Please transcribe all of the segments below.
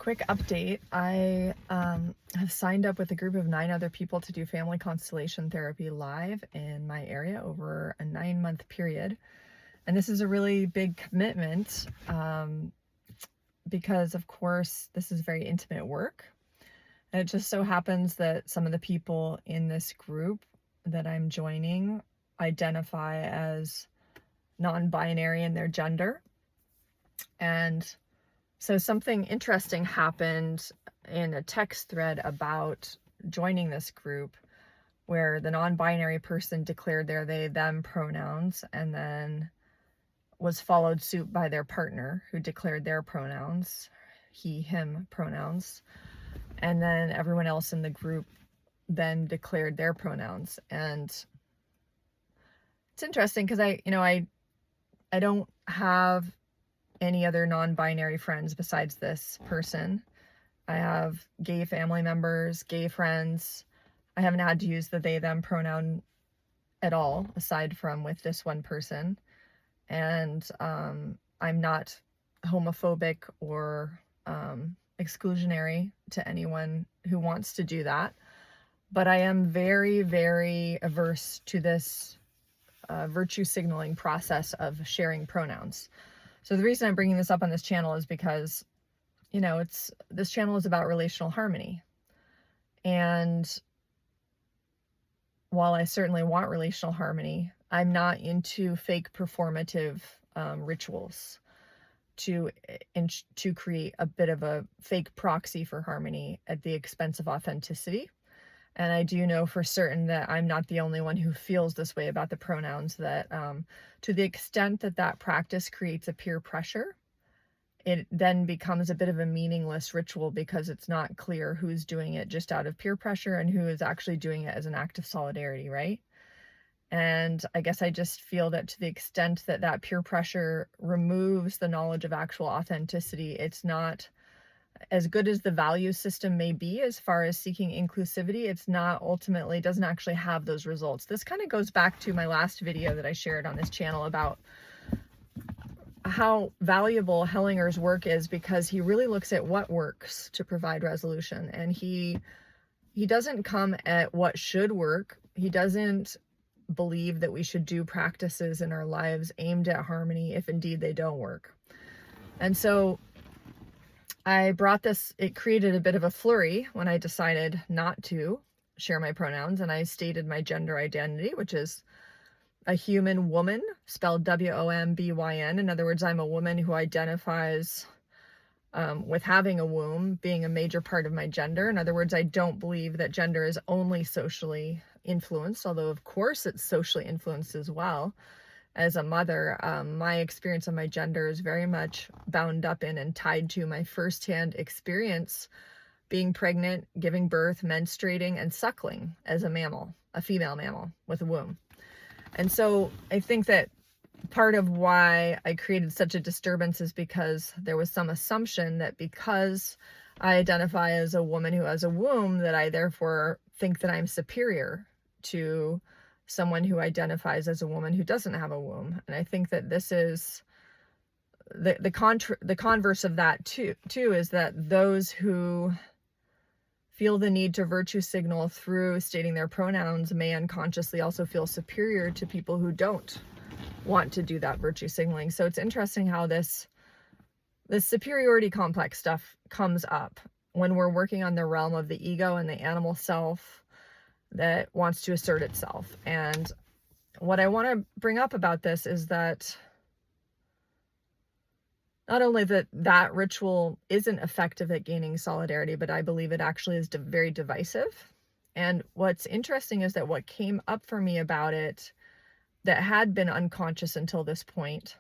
quick update. I have signed up with a group of 9 other people to do family constellation therapy live in my area over a 9-month period. And this is a really big commitment because, of course, this is very intimate work. And it just so happens that some of the people in this group that I'm joining identify as non-binary in their gender. And so something interesting happened in a text thread about joining this group where the non-binary person declared their they them pronouns and then was followed suit by their partner who declared their pronouns, he him pronouns, and then everyone else in the group then declared their pronouns. And it's interesting because I don't have any other non-binary friends besides this person. I have gay family members, gay friends. I haven't had to use the they them pronoun at all aside from with this one person. And I'm not homophobic or exclusionary to anyone who wants to do that, but I am very, very averse to this virtue signaling process of sharing pronouns. So the reason I'm bringing this up on this channel is because, this channel is about relational harmony. And while I certainly want relational harmony, I'm not into fake performative rituals to create a bit of a fake proxy for harmony at the expense of authenticity. And I do know for certain that I'm not the only one who feels this way about the pronouns, that to the extent that that practice creates a peer pressure, it then becomes a bit of a meaningless ritual because it's not clear who's doing it just out of peer pressure and who is actually doing it as an act of solidarity, right? And I guess I just feel that to the extent that that peer pressure removes the knowledge of actual authenticity, it's not, as good as the value system may be as far as seeking inclusivity, it's not ultimately, doesn't actually have those results. This kind of goes back to my last video that I shared on this channel about how valuable Hellinger's work is, because he really looks at what works to provide resolution. And he doesn't come at what should work. He doesn't believe that we should do practices in our lives aimed at harmony if indeed they don't work. And so I brought this, it created a bit of a flurry when I decided not to share my pronouns, and I stated my gender identity, which is a human woman, spelled W-O-M-B-Y-N. In other words, I'm a woman who identifies with having a womb being a major part of my gender. In other words, I don't believe that gender is only socially influenced, although of course it's socially influenced as well. As a mother, my experience of my gender is very much bound up in and tied to my firsthand experience being pregnant, giving birth, menstruating, and suckling as a mammal, a female mammal with a womb. And so I think that part of why I created such a disturbance is because there was some assumption that because I identify as a woman who has a womb, that I therefore think that I'm superior to someone who identifies as a woman who doesn't have a womb. And I think that this is the converse of that too is that those who feel the need to virtue signal through stating their pronouns may unconsciously also feel superior to people who don't want to do that virtue signaling. So it's interesting how this superiority complex stuff comes up when we're working on the realm of the ego and the animal self that wants to assert itself. And what I want to bring up about this is that not only that ritual isn't effective at gaining solidarity, but I believe it actually is very divisive. And what's interesting is that what came up for me about it that had been unconscious until this point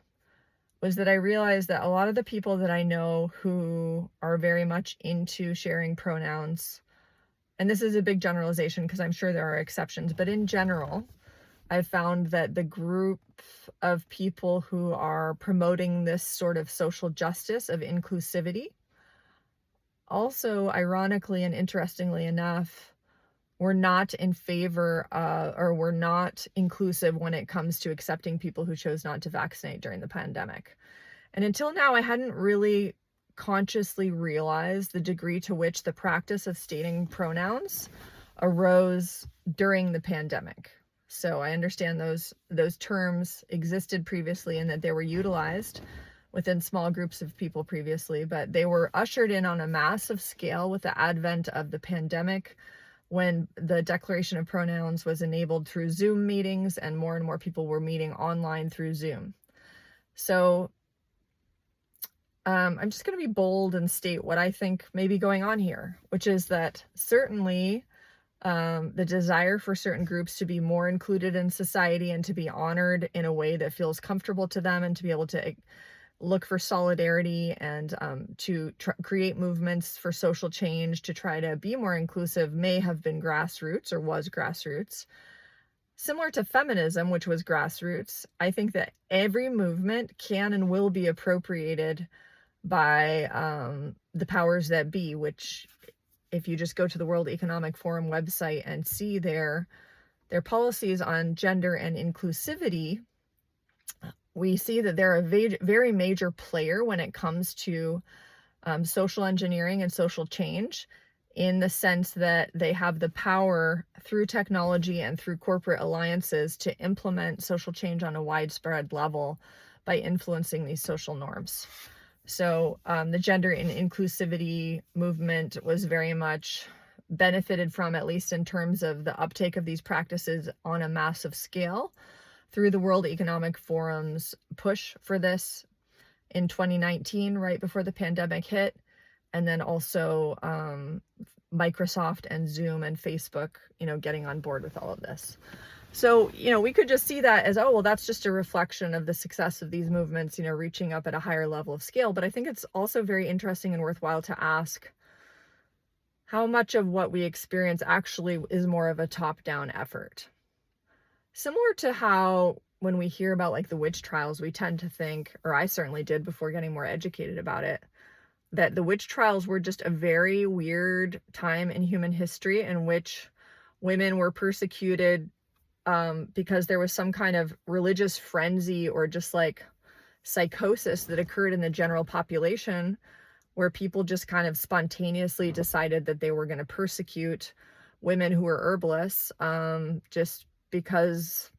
was that I realized that a lot of the people that I know who are very much into sharing pronouns, and this is a big generalization because I'm sure there are exceptions, but in general, I've found that the group of people who are promoting this sort of social justice of inclusivity also, ironically and interestingly enough, we're not in favor or we're not inclusive when it comes to accepting people who chose not to vaccinate during the pandemic. And until now, I hadn't really consciously realize the degree to which the practice of stating pronouns arose during the pandemic. So I understand those terms existed previously and that they were utilized within small groups of people previously, but they were ushered in on a massive scale with the advent of the pandemic, when the declaration of pronouns was enabled through Zoom meetings and more people were meeting online through Zoom. So I'm just going to be bold and state what I think may be going on here, which is that certainly the desire for certain groups to be more included in society and to be honored in a way that feels comfortable to them, and to be able to look for solidarity and to create movements for social change to try to be more inclusive, may have been grassroots or was grassroots. Similar to feminism, which was grassroots, I think that every movement can and will be appropriated by the powers that be, which, if you just go to the World Economic Forum website and see their policies on gender and inclusivity, we see that they're a very major player when it comes to social engineering and social change, in the sense that they have the power through technology and through corporate alliances to implement social change on a widespread level by influencing these social norms. So the gender and inclusivity movement was very much benefited from, at least in terms of the uptake of these practices on a massive scale, through the World Economic Forum's push for this in 2019, right before the pandemic hit, and then also Microsoft and Zoom and Facebook, getting on board with all of this. So, we could just see that as, oh, well, that's just a reflection of the success of these movements, reaching up at a higher level of scale. But I think it's also very interesting and worthwhile to ask how much of what we experience actually is more of a top-down effort. Similar to how when we hear about like the witch trials, we tend to think, or I certainly did before getting more educated about it, that the witch trials were just a very weird time in human history in which women were persecuted because there was some kind of religious frenzy or just like psychosis that occurred in the general population, where people just kind of spontaneously decided that they were going to persecute women who were herbalists, just because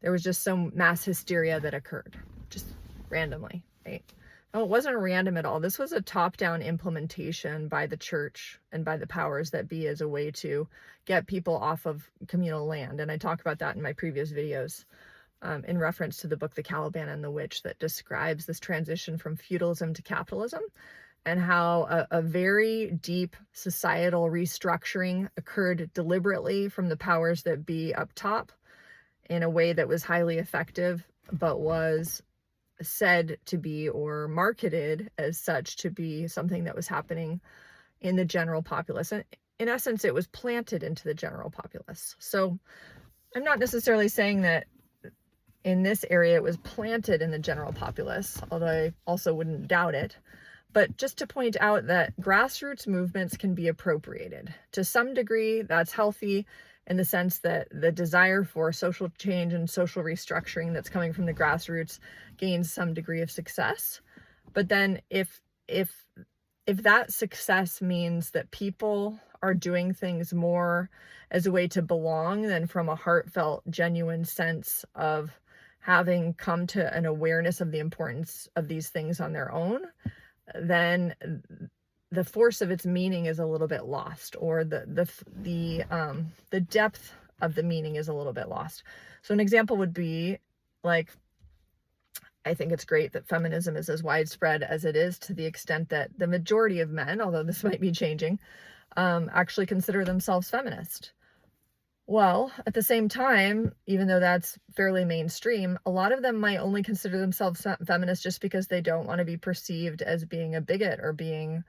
there was just some mass hysteria that occurred just randomly, right? No, it wasn't random at all. This was a top-down implementation by the church and by the powers that be as a way to get people off of communal land. And I talk about that in my previous videos in reference to the book The Caliban and the Witch, that describes this transition from feudalism to capitalism, and how a very deep societal restructuring occurred deliberately from the powers that be up top in a way that was highly effective, but was said to be, or marketed as such, to be something that was happening in the general populace. And in essence, it was planted into the general populace. So I'm not necessarily saying that in this area it was planted in the general populace, although I also wouldn't doubt it. But just to point out that grassroots movements can be appropriated. To some degree, that's healthy, in the sense that the desire for social change and social restructuring that's coming from the grassroots gains some degree of success. But then if that success means that people are doing things more as a way to belong than from a heartfelt, genuine sense of having come to an awareness of the importance of these things on their own, then the force of its meaning is a little bit lost, or the depth of the meaning is a little bit lost. So an example would be, like, I think it's great that feminism is as widespread as it is, to the extent that the majority of men, although this might be changing, actually consider themselves feminist. Well, at the same time, even though that's fairly mainstream, a lot of them might only consider themselves feminist just because they don't want to be perceived as being a bigot or being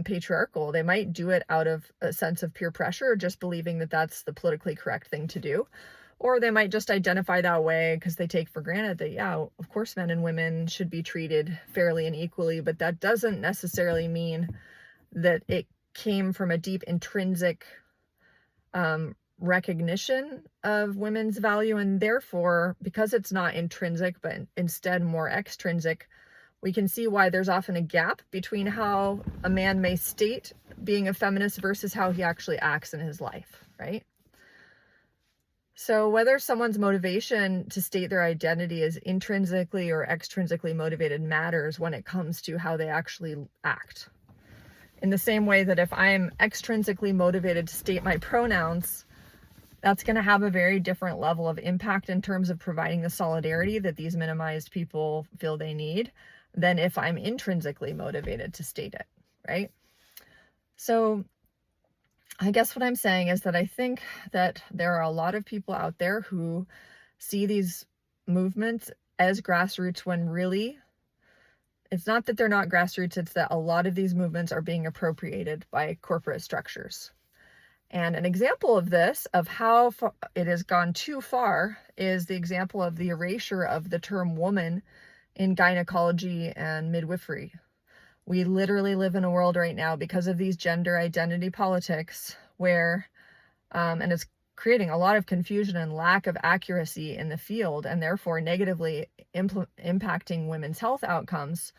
patriarchal. They might do it out of a sense of peer pressure, or just believing that that's the politically correct thing to do. Or they might just identify that way because they take for granted that, yeah, of course men and women should be treated fairly and equally, but that doesn't necessarily mean that it came from a deep intrinsic recognition of women's value. And therefore, because it's not intrinsic, but instead more extrinsic, we can see why there's often a gap between how a man may state being a feminist versus how he actually acts in his life, right? So whether someone's motivation to state their identity is intrinsically or extrinsically motivated matters when it comes to how they actually act. In the same way that if I'm extrinsically motivated to state my pronouns, that's going to have a very different level of impact in terms of providing the solidarity that these minimized people feel they need than if I'm intrinsically motivated to state it, right? So I guess what I'm saying is that I think that there are a lot of people out there who see these movements as grassroots when really it's not that they're not grassroots, it's that a lot of these movements are being appropriated by corporate structures. And an example of this, of how it has gone too far, is the example of the erasure of the term woman in gynecology and midwifery. We literally live in a world right now because of these gender identity politics where, and it's creating a lot of confusion and lack of accuracy in the field and therefore negatively impacting women's health outcomes,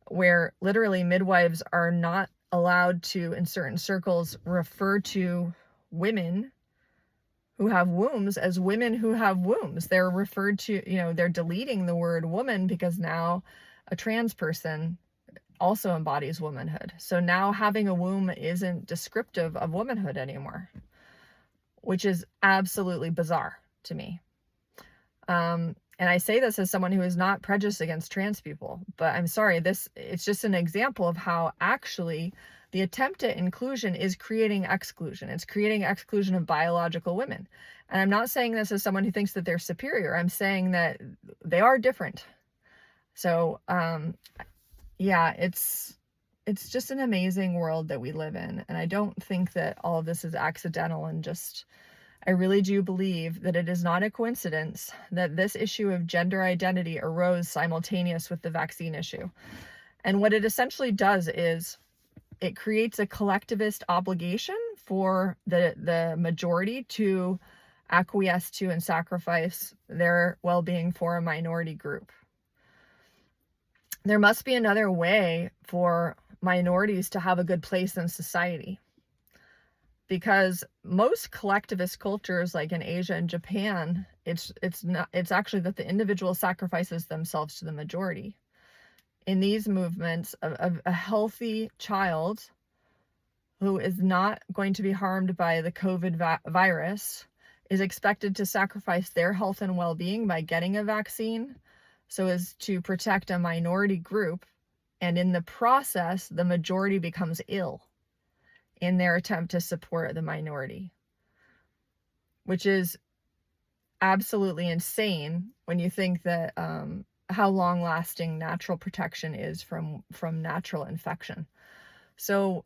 where literally midwives are not allowed to, in certain circles, refer to women who have wombs as women who have wombs. They're referred to, they're deleting the word woman because now a trans person also embodies womanhood. So now having a womb isn't descriptive of womanhood anymore, which is absolutely bizarre to me. And I say this as someone who is not prejudiced against trans people, but I'm sorry, it's just an example of how actually the attempt at inclusion is creating exclusion. It's creating exclusion of biological women. And I'm not saying this as someone who thinks that they're superior. I'm saying that they are different. So, yeah, it's just an amazing world that we live in. And I don't think that all of this is accidental, and I really do believe that it is not a coincidence that this issue of gender identity arose simultaneous with the vaccine issue. And what it essentially does is it creates a collectivist obligation for the majority to acquiesce to and sacrifice their well-being for a minority group. There must be another way for minorities to have a good place in society, because most collectivist cultures, like in Asia and Japan, it's actually that the individual sacrifices themselves to the majority. In these movements, a healthy child who is not going to be harmed by the COVID virus is expected to sacrifice their health and well-being by getting a vaccine so as to protect a minority group, and in the process, the majority becomes ill in their attempt to support the minority, which is absolutely insane when you think that how long-lasting natural protection is from natural infection. So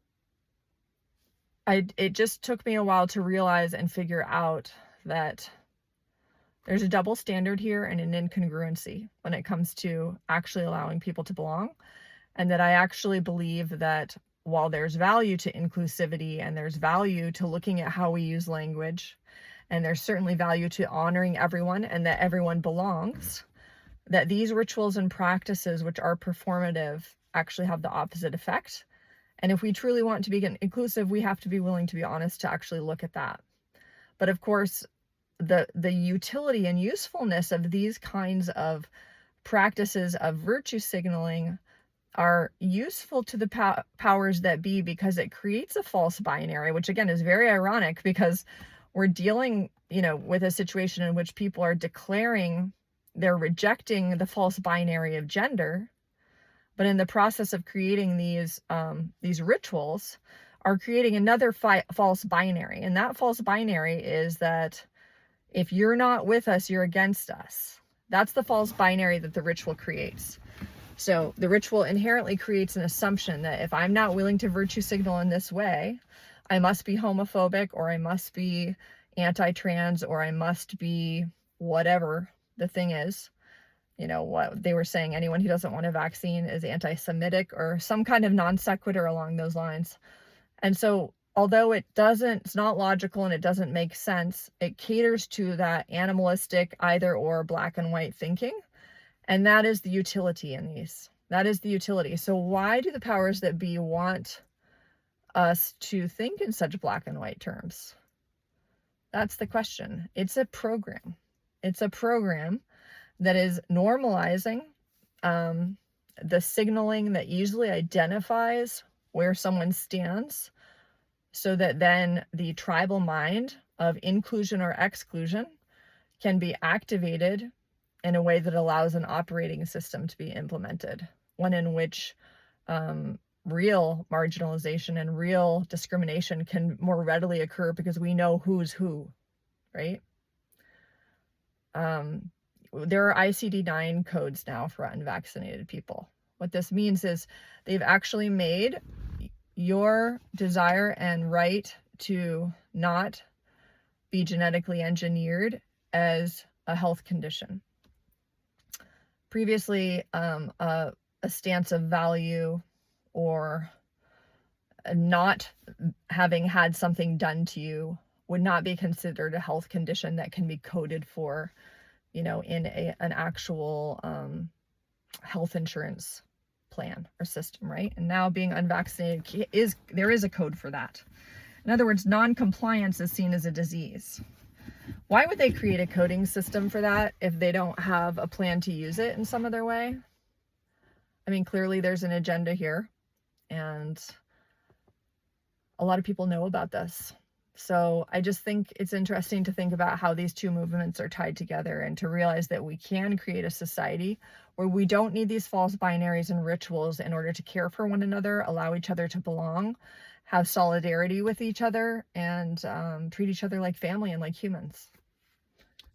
it just took me a while to realize and figure out that there's a double standard here and an incongruency when it comes to actually allowing people to belong, and that I actually believe that while there's value to inclusivity and there's value to looking at how we use language, and there's certainly value to honoring everyone and that everyone belongs, that these rituals and practices, which are performative, actually have the opposite effect. And if we truly want to be inclusive, we have to be willing to be honest to actually look at that. But of course, the utility and usefulness of these kinds of practices of virtue signaling are useful to the powers that be, because it creates a false binary, which again is very ironic because we're dealing, with a situation in which people are declaring they're rejecting the false binary of gender, but in the process of creating these rituals are creating another false binary. And that false binary is that if you're not with us, you're against us. That's the false binary that the ritual creates. So the ritual inherently creates an assumption that if I'm not willing to virtue signal in this way, I must be homophobic, or I must be anti-trans, or I must be whatever the thing is. What they were saying, anyone who doesn't want a vaccine is anti-Semitic, or some kind of non sequitur along those lines. And so although it's not logical and it doesn't make sense, it caters to that animalistic either or black and white thinking. And that is the utility in these. That is the utility. So why do the powers that be want us to think in such black and white terms? That's the question. It's a program. It's a program that is normalizing the signaling that usually identifies where someone stands, so that then the tribal mind of inclusion or exclusion can be activated in a way that allows an operating system to be implemented, one in which real marginalization and real discrimination can more readily occur because we know who's who, right? There are ICD-9 codes now for unvaccinated people. What this means is they've actually made your desire and right to not be genetically engineered as a health condition. Previously, a stance of value or not having had something done to you would not be considered a health condition that can be coded for, in an actual health insurance plan or system, right? And now being unvaccinated there is a code for that. In other words, non-compliance is seen as a disease. Why would they create a coding system for that if they don't have a plan to use it in some other way? I mean, clearly there's an agenda here, and a lot of people know about this. So I just think it's interesting to think about how these two movements are tied together, and to realize that we can create a society where we don't need these false binaries and rituals in order to care for one another, allow each other to belong, have solidarity with each other, and treat each other like family and like humans.